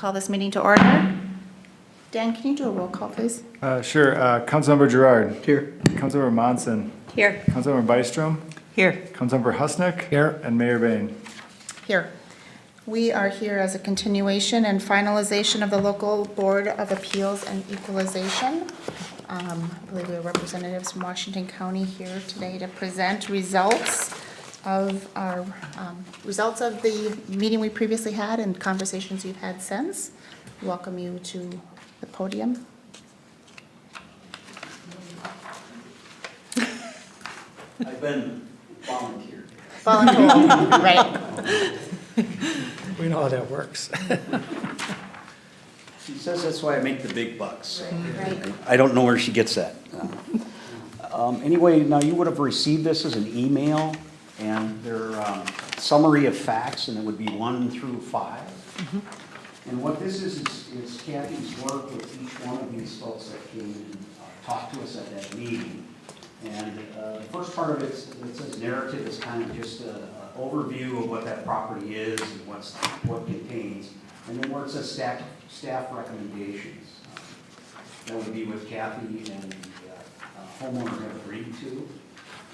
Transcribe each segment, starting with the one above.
call this meeting to order. Dan, can you do a roll call, please? Sure. Councilmember Gerard. Here. Councilmember Monson. Here. Councilmember Byström. Here. Councilmember Husnick. Here. And Mayor Bain. Here. We are here as a continuation and finalization of the Local Board of Appeals and Equalization. I believe we have representatives from Washington County here today to present results of our, results of the meeting we previously had and conversations you've had since. Welcome you to the podium. I've been volunteered. Volunteer, right. We know how that works. She says that's why I make the big bucks. Right. I don't know where she gets that. Anyway, now you would have received this as an email, and their summary of facts, and it would be 1 through 5. And what this is Kathy's work with each one of these folks that came and talked to us at that meeting. And the first part of it says narrative is kind of just an overview of what that property is and what contains. And then where it says staff recommendations, that would be what Kathy and the homeowner have agreed to.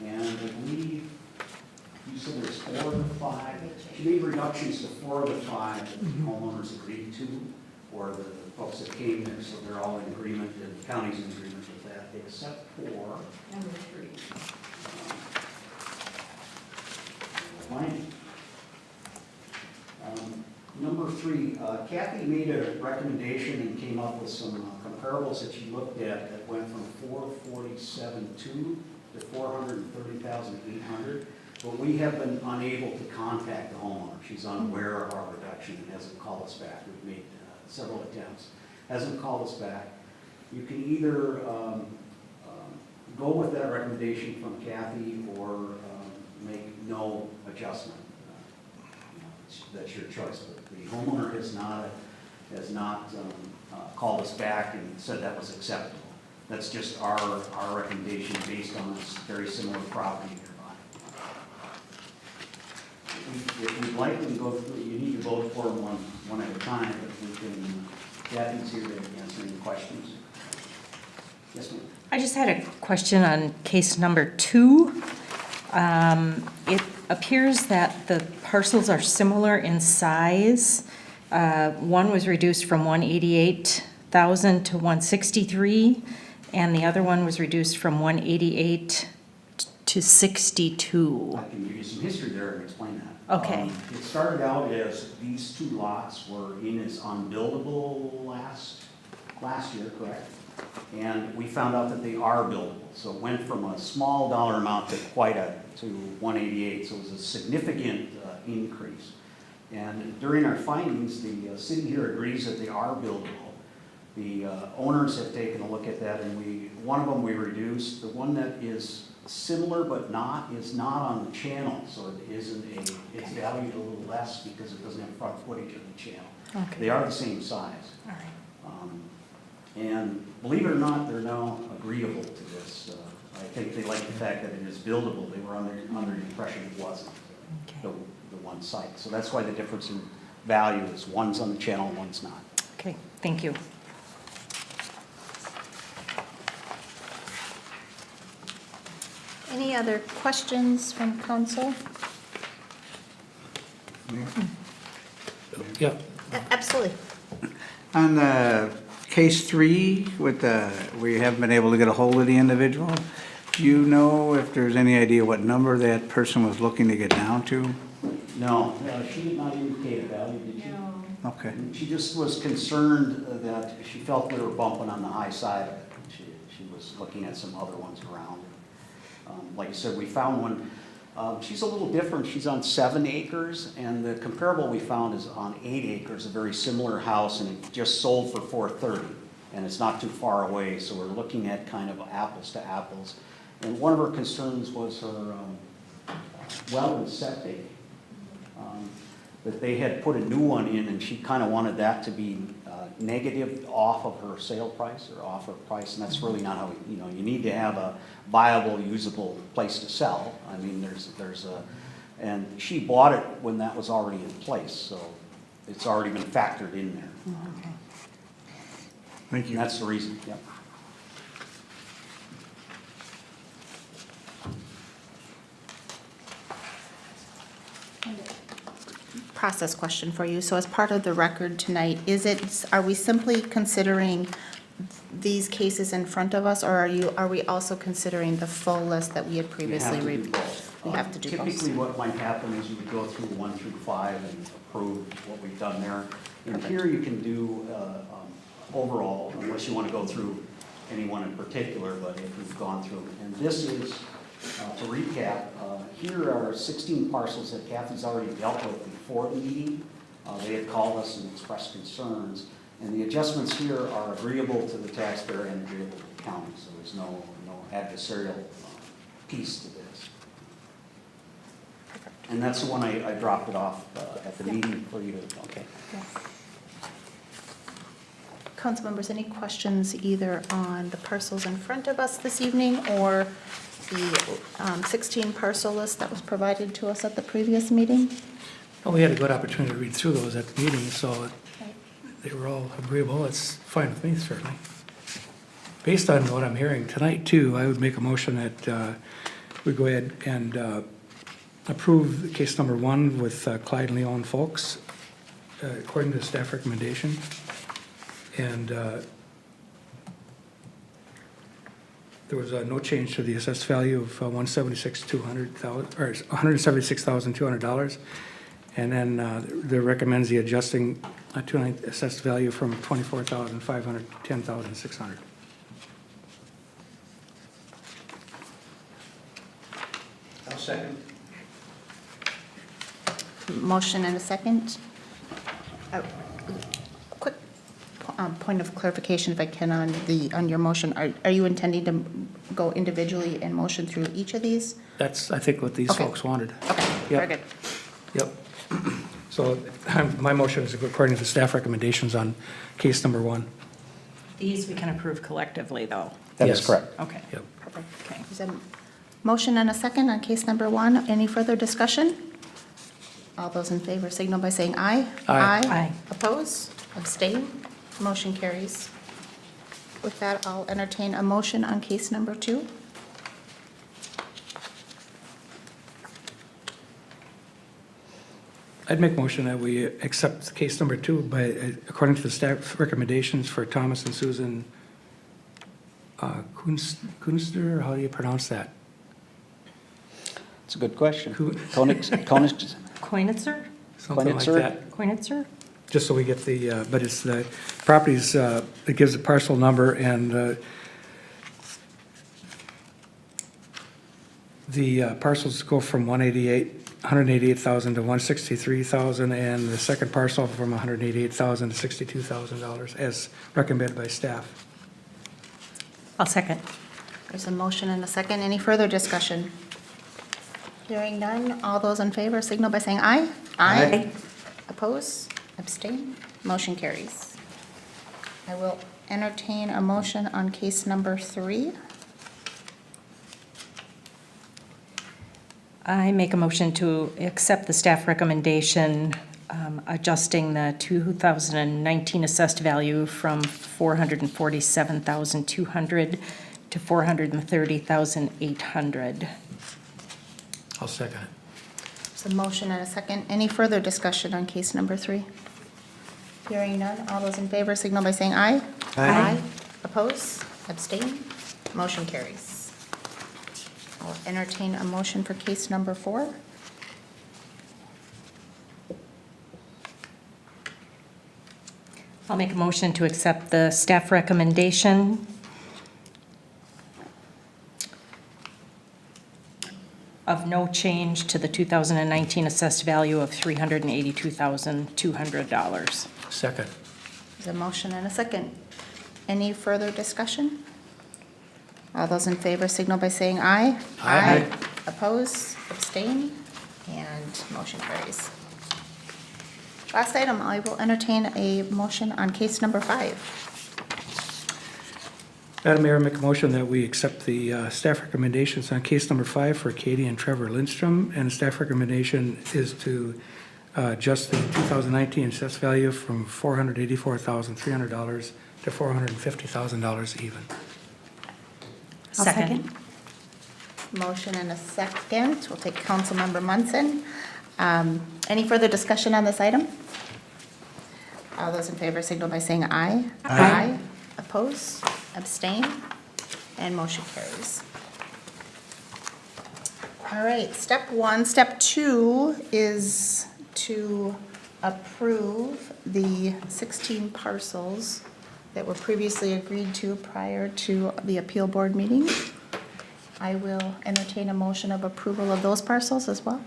And I believe you said there's 4 of the 5. She made reductions to 4 of the 5 that the homeowners agreed to, or the folks that came there, so they're all in agreement, and the county's in agreement with that, except for Number 3. Mine. Number 3, Kathy made a recommendation and came up with some comparables that she looked at that went from 447.2 to 430,800. But we have been unable to contact the homeowner. She's unaware of our reduction and hasn't called us back. We've made several attempts. Hasn't called us back. You can either go with that recommendation from Kathy or make no adjustment. That's your choice. But the homeowner has not called us back and said that was acceptable. That's just our recommendation based on this very similar property nearby. If you'd like to go through, you need to vote for them one at a time, but we can, Kathy's here to answer any questions. Yes, ma'am. I just had a question on case number 2. It appears that the parcels are similar in size. One was reduced from 188,000 to 163, and the other one was reduced from 188 to 62. I can give you some history there and explain that. Okay. It started out as these 2 lots were in as unbuildable last year, correct? And we found out that they are buildable. So it went from a small dollar amount to to 188. So it was a significant increase. And during our findings, the city here agrees that they are buildable. The owners have taken a look at that, and one of them we reduced. The one that is similar but is not on the channel, so it's valued a little less because it doesn't have front footage of the channel. Okay. They are the same size. All right. And believe it or not, they're now agreeable to this. I think they like the fact that it is buildable. They were under the impression it wasn't, Okay. the one site. So that's why the difference in value is one's on the channel, one's not. Okay, thank you. Any other questions from council? Yeah. Absolutely. On the case 3, we haven't been able to get a hold of the individual, do you know if there's any idea what number that person was looking to get down to? No, she did not indicate a value, did she? No. Okay. She just was concerned that she felt we were bumping on the high side of it. She was looking at some other ones around. Like I said, we found one. She's a little different. She's on 7 acres, and the comparable we found is on 8 acres, a very similar house, and it just sold for 430, and it's not too far away. So we're looking at kind of apples to apples. And one of her concerns was her well and septic. That they had put a new one in, and she kind of wanted that to be negative off of her sale price or off her price, and that's really not how you need to have a viable, usable place to sell. I mean, and she bought it when that was already in place, so it's already been factored in there. Okay. Thank And you. that's the reason, yep. Process question for you. So as part of the record tonight, are we simply considering these cases in front of us, or are we also considering the full list that we had previously You have to do reviewed? both. We have to do both. Typically, what might happen is you would go through 1 through 5 and approve what we've done there. And here you can do overall, unless you want to go through any one in particular, but if we've gone through. And this is, to recap, here are 16 parcels that Kathy's already dealt with before the meeting. They had called us and expressed concerns. And the adjustments here are agreeable to the taxpayer and agreeable to the county, so there's no adversarial piece to this. And that's the one I dropped it off at the meeting for you to, okay. Yes. Council members, any questions either on the parcels in front of us this evening or the 16 parcel list that was provided to us at the previous meeting? Well, we had a good opportunity to read through those at the meeting, so they were all agreeable. It's fine with me, certainly. Based on what I'm hearing tonight, too, I would make a motion that we go ahead and approve case number 1 with Clyde and Leon Folks, according to the staff recommendation. And there was no change to the assessed value of $176,200. And then there recommends the adjusting to an assessed value from $24,500 to $10,600. I'll second. Motion and a second. Quick point of clarification, if I can, on your motion. Are you intending to go individually and motion through each of these? That's, I think, what these Okay. folks wanted. Okay, very Yep. good. Yep. So my motion is according to the staff recommendations on case number 1. These we can approve collectively, though. That is Yes. correct. Okay. Yep. Perfect. Okay. There's a motion and a second on case number 1. Any further discussion? All those in favor signal by saying aye. Aye. Aye. Oppose? Abstain? Motion carries. With that, I'll entertain a motion on case number 2. I'd make motion that we accept case number 2 according to the staff recommendations for Thomas and Susan Kunster, how do you pronounce that? It's a good question. Who- Koenig's, Koinitzer? Something like Koinitzer? that. Koinitzer? Just so we get the, but it's the properties, it gives a parcel number and the parcels go from 188,000 to 163,000, and the second parcel from 188,000 to $62,000 as recommended by staff. I'll second. There's a motion and a second. Any further discussion? Hearing none. All those in favor signal by saying aye. Aye. Oppose? Abstain? Motion carries. I will entertain a motion on case number 3. I make a motion to accept the staff recommendation, adjusting the 2019 assessed value from $447,200 to $430,800. I'll second it. There's a motion and a second. Any further discussion on case number 3? Hearing none. All those in favor signal by saying aye. Aye. Oppose? Abstain? Motion carries. I'll entertain a motion for case number 4. I'll make a motion to accept the staff recommendation of no change to the 2019 assessed value of $382,200. Second. There's a motion and a second. Any further discussion? All those in favor signal by saying aye. Aye. Oppose, abstain, and motion carries. Last item, I will entertain a motion on case number 5. Madam Mayor, I make a motion that we accept the staff recommendations on case number 5 for Katie and Trevor Lindstrom, and the staff recommendation is to adjust the 2019 assessed value from $484,300 to $450,000 even. I'll second. Motion and a second. We'll take Councilmember Munson. Any further discussion on this item? All those in favor signal by saying aye. Aye. Oppose, abstain, and motion carries. All right, step one. Step two is to approve the 16 parcels that were previously agreed to prior to the appeal board meeting. I will entertain a motion of approval of those parcels as well.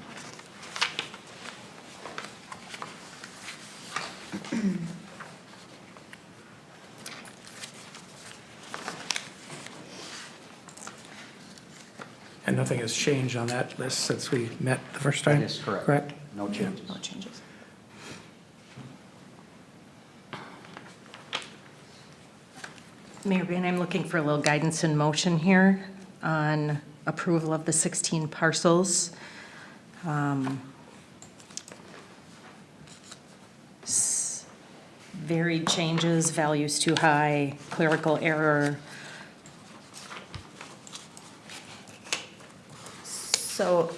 And nothing has changed on that list since we met the first time? That is correct. Correct? No changes. No changes. Mayor Green, I'm looking for a little guidance in motion here on approval of the 16 parcels. Varied changes, values too high, clerical error. So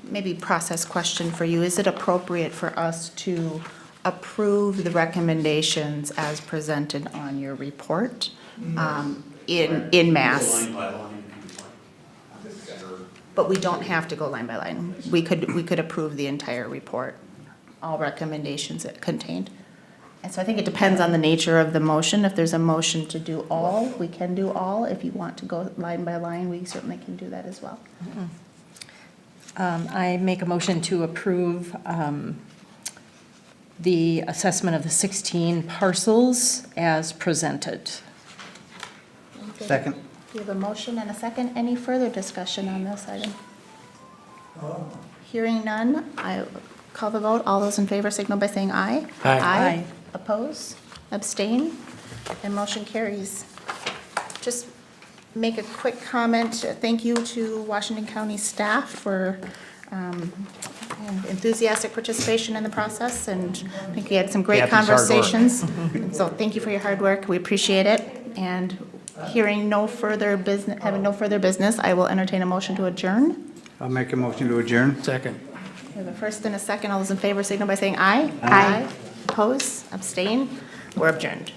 maybe process question for you. Is it appropriate for us to approve the recommendations as presented on your report in mass? But we don't have to go line by line. We could approve the entire report, all recommendations it contained. And so I think it depends on the nature of the motion. If there's a motion to do all, we can do all. If you want to go line by line, we certainly can do that as well. I make a motion to approve the assessment of the 16 parcels as presented. Second. We have a motion and a second. Any further discussion on this item? Hearing none, I call the vote. All those in favor signal by saying aye. Aye. Aye. Oppose, abstain, and motion carries. Just make a quick comment. Thank you to Washington County staff for enthusiastic participation in the process, and I think we had some great Kathy's hard work. conversations. So thank you for your hard work. We appreciate it. And hearing no further business, having no further business, I will entertain a motion to adjourn. I'll make a motion to adjourn. Second. We have a first and a second. All those in favor signal by saying aye. Aye. Oppose, abstain. We're adjourned.